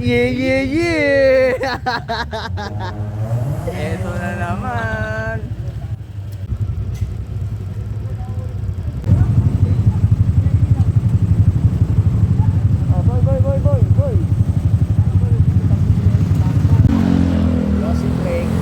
Yeah, yeah, yeah! Eto na naman. Oh, boy. Lossy brake.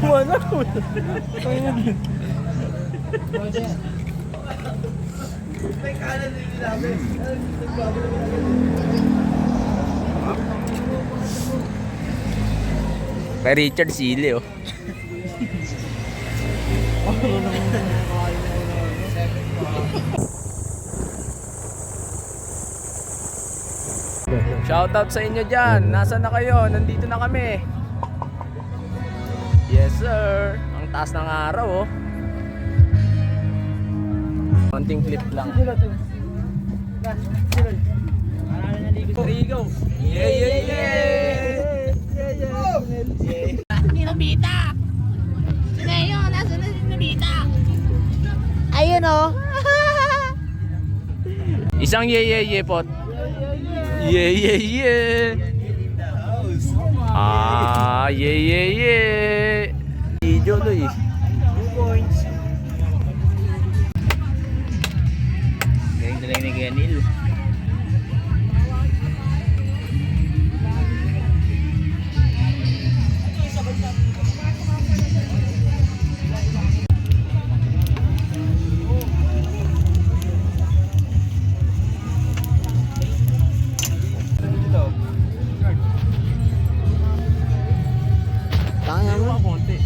Mana? Kay Richard Sili oh. Shoutout sa inyo dyan. Nasaan na kayo? Nandito na kami. Yes sir. Ang taas ng araw oh. Konting clip lang. Rigo. Yeah. Nobita! Sino yun? Nasaan na si Nobita? Ayun o. Isang ye pot. Yeah. Ah, yeah. Video to eh. 2 points. Galing ni Ganil. Kaya mo? Konti.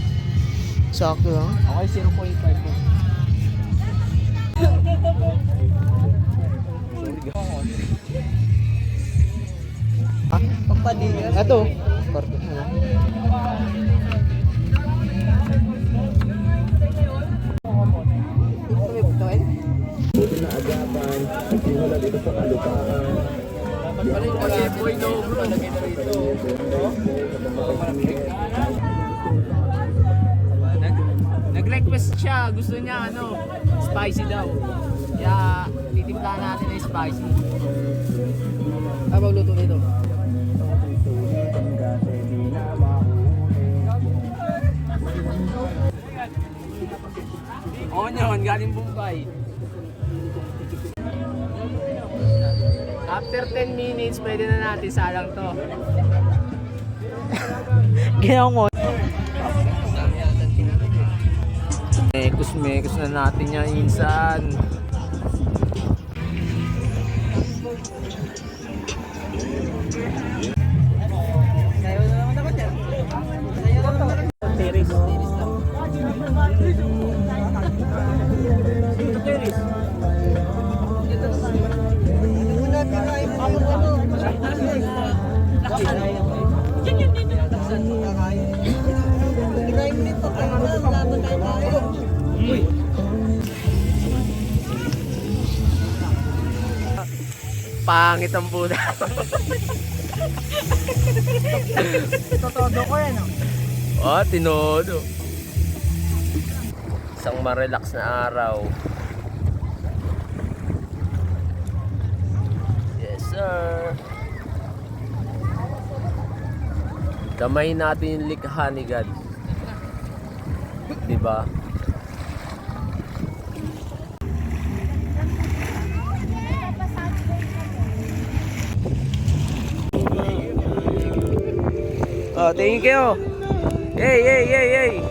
Sakto lang. Okay, 0.5 po. Pagpadingan. Ito. Korto na. Boy, no bro. Lagay na rito. Nag-request siya. Gusto niya spicy daw. Kaya titimplahan natin na spicy. Magluto nito. Onion, galing Bombay. After 10 minutes, pwede na natin salang to. Ginawa mo. Mekos na natin yan insan. Sayo na naman ako dyan. Sayo na naman ako. Teres. Una kinain mo ano. Kinain mo nito. Laban tayo. Pangit ang puta. Totodo ko yan. Oh, tinodo. Isang ma-relax na araw. Yes, sir. Damay natin yung likha ni God. Diba? Oh, thank you. Hey.